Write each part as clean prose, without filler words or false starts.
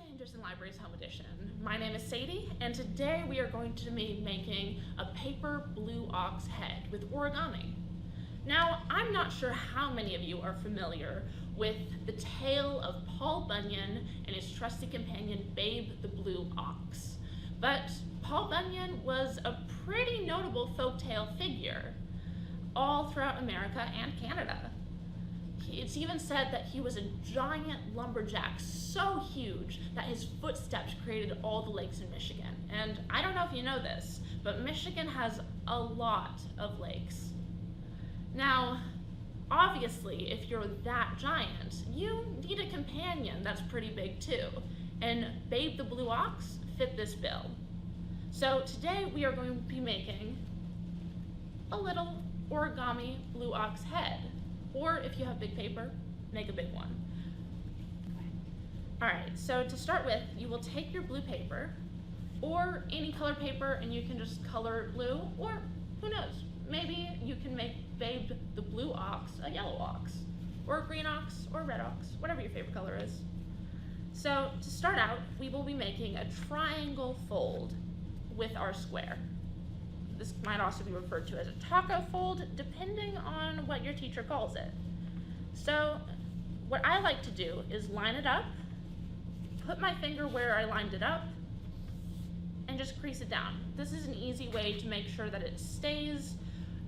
Henderson Library's Home Edition. My name is Sadie, and today we are going to be making a paper blue ox head with origami. Now, I'm not sure how many of you are familiar with the tale of Paul Bunyan and his trusty companion Babe the Blue Ox, but Paul Bunyan was a pretty notable folktale figure all throughout America and Canada. It's even said that he was a giant lumberjack, so huge that his footsteps created all the lakes in Michigan. And I don't know if you know this, but Michigan has a lot of lakes. Now, obviously, if you're that giant, you need a companion that's pretty big too. And Babe the Blue Ox fit this bill. So today we are going to be making a little origami blue ox head. Or if you have big paper, make a big one. Alright, so to start with, you will take your blue paper, or any color paper, and you can just color it blue, or who knows, maybe you can make Babe the Blue Ox a yellow ox, or a green ox, or a red ox, whatever your favorite color is. So to start out, we will be making a triangle fold with our square. This might also be referred to as a taco fold, depending on what your teacher calls it. So what I like to do is line it up, put my finger where I lined it up, and just crease it down. This is an easy way to make sure that it stays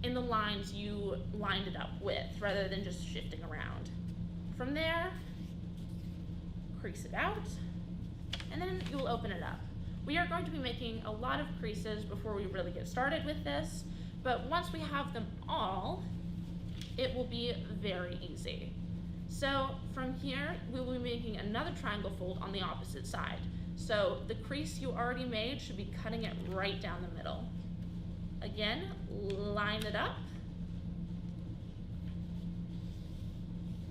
in the lines you lined it up with, rather than just shifting around. From there, crease it out, and then you'll open it up. We are going to be making a lot of creases before we really get started with this, but once we have them all, it will be very easy. So from here, we will be making another triangle fold on the opposite side. So the crease you already made should be cutting it right down the middle. Again, line it up.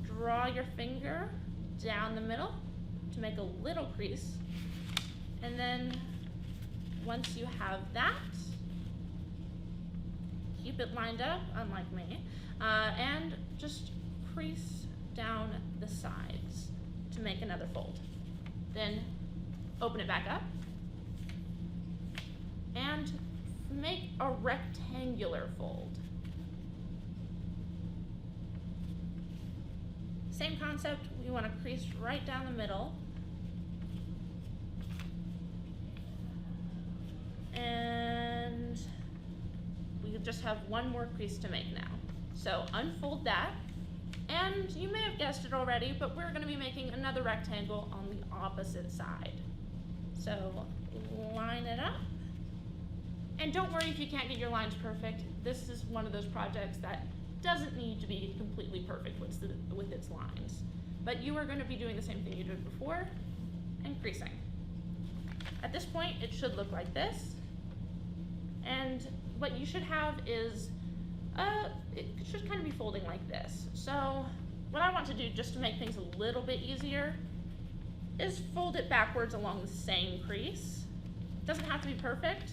Draw your finger down the middle to make a little crease. And then once you have that, keep it lined up, unlike me, and just crease down the sides to make another fold. Then open it back up and make a rectangular fold. Same concept, we want to crease right down the middle. And we just have one more crease to make now. So unfold that, and you may have guessed it already, but we're going to be making another rectangle on the opposite side. So line it up, and don't worry if you can't get your lines perfect. This is one of those projects that doesn't need to be completely perfect with its lines, but you are going to be doing the same thing you did before and creasing. At this point, it should look like this. And what you should have is, it should kind of be folding like this. So what I want to do, just to make things a little bit easier, is fold it backwards along the same crease. It doesn't have to be perfect,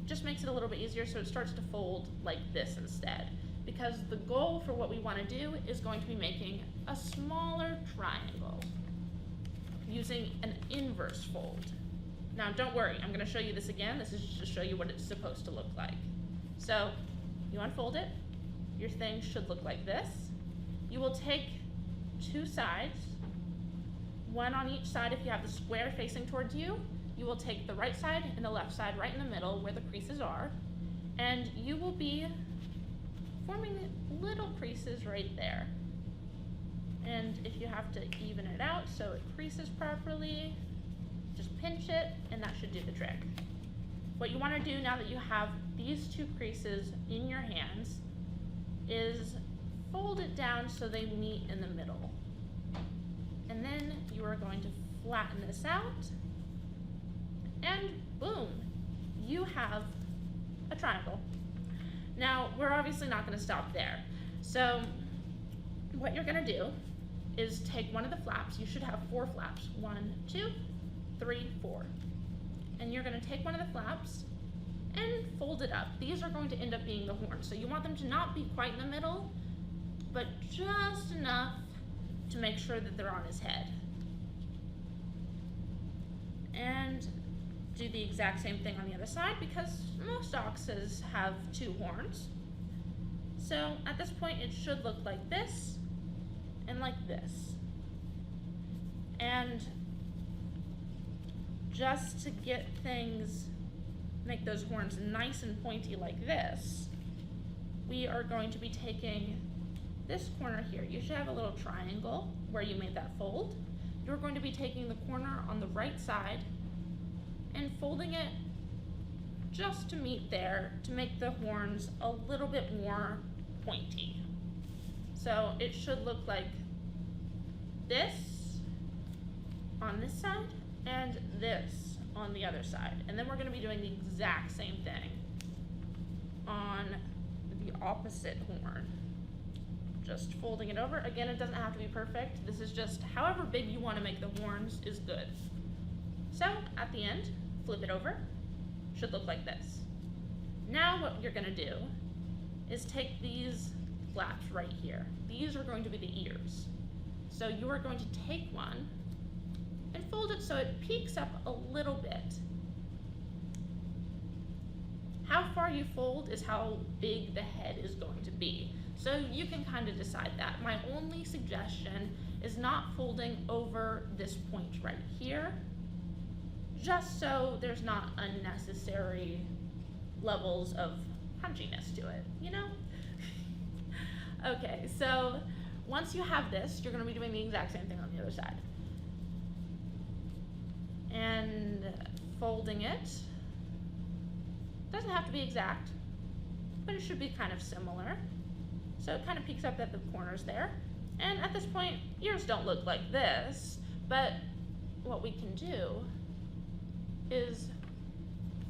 just makes it a little bit easier so it starts to fold like this instead. Because the goal for what we want to do is going to be making a smaller triangle using an inverse fold. Now don't worry, I'm going to show you this again. This is just to show you what it's supposed to look like. So you unfold it, your thing should look like this. You will take two sides, one on each side if you have the square facing towards you. You will take the right side and the left side right in the middle where the creases are, and you will be forming little creases right there. And if you have to even it out so it creases properly, just pinch it, and that should do the trick. What you want to do now that you have these two creases in your hands is fold it down so they meet in the middle. And then you are going to flatten this out, and boom, you have a triangle. Now, we're obviously not going to stop there. So what you're going to do is take one of the flaps. You should have 4 flaps. 1, 2, 3, 4. And you're going to take one of the flaps and fold it up. These are going to end up being the horns. So you want them to not be quite in the middle, but just enough to make sure that they're on his head. And do the exact same thing on the other side because most oxes have 2 horns. So at this point it should look like this and like this. And just to get things, make those horns nice and pointy like this, we are going to be taking this corner here. You should have a little triangle where you made that fold. You're going to be taking the corner on the right side and folding it just to meet there to make the horns a little bit more pointy. So it should look like this on this side and this on the other side. And then we're going to be doing the exact same thing on the opposite horn. Just folding it over. Again, it doesn't have to be perfect. This is just however big you want to make the horns is good. So at the end, flip it over. Should look like this. Now what you're going to do is take these flaps right here. These are going to be the ears. So you are going to take one and fold it so it peeks up a little bit. How far you fold is how big the head is going to be. So you can kind of decide that. My only suggestion is not folding over this point right here, just so there's not unnecessary levels of punchiness to it, you know? Okay, so once you have this, you're going to be doing the exact same thing on the other side. And folding it. Doesn't have to be exact, but it should be kind of similar. So it kind of peeks up at the corners there. And at this point, ears don't look like this, but what we can do is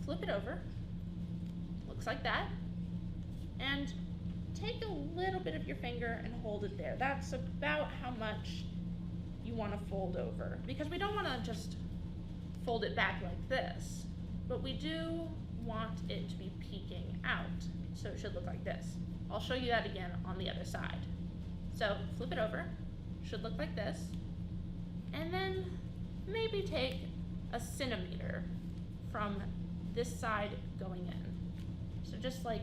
flip it over, looks like that, and take a little bit of your finger and hold it there. That's about how much you want to fold over, because we don't want to just fold it back like this, but we do want it to be peeking out, so it should look like this. I'll show you that again on the other side. So flip it over, should look like this, and then maybe take a centimeter from this side going in. So just like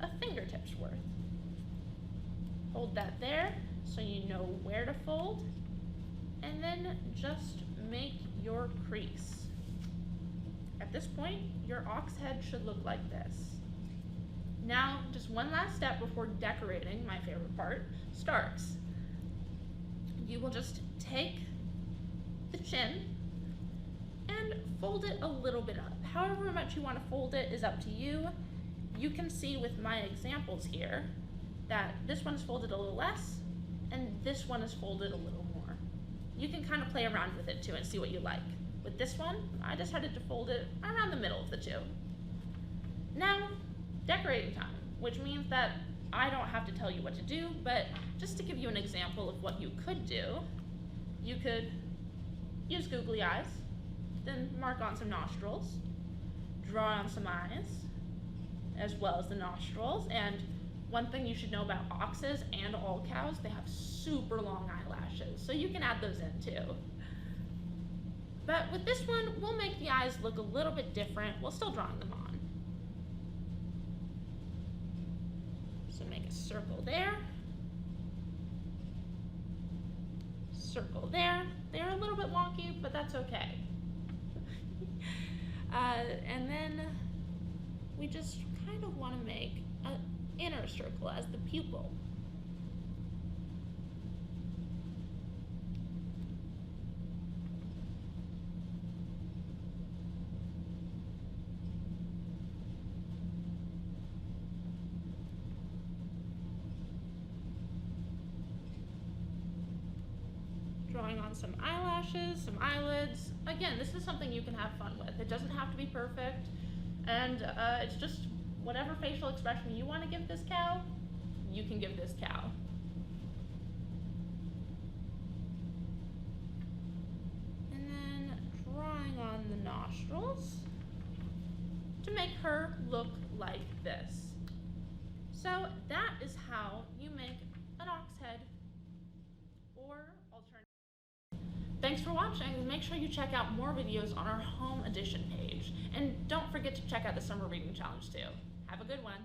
a fingertip's worth. Hold that there so you know where to fold, and then just make your crease. At this point, your ox head should look like this. Now, just one last step before decorating, my favorite part, starts. You will just take the chin and fold it a little bit up. However much you want to fold it is up to you. You can see with my examples here that this one is folded a little less and this one is folded a little more. You can kind of play around with it too and see what you like. With this one, I decided to fold it around the middle of the two. Now, decorating time, which means that I don't have to tell you what to do, but just to give you an example of what you could do, you could use googly eyes, then mark on some nostrils, draw on some eyes, as well as the nostrils. And one thing you should know about oxes and all cows, they have super long eyelashes, so you can add those in too. But with this one, we'll make the eyes look a little bit different while still drawing them on. So make a circle there, circle there. They're a little bit wonky, but that's okay. And then we just kind of want to make an inner circle as the pupil. Drawing on some eyelashes, some eyelids. Again, this is something you can have fun with. It doesn't have to be perfect, and it's just whatever facial expression you want to give this cow, you can give this cow. And then drawing on the nostrils to make her look like this. So that is how you make an ox head, or alternatively. Thanks for watching. Make sure you check out more videos on our home edition page. And don't forget to check out the summer reading challenge too. Have a good one.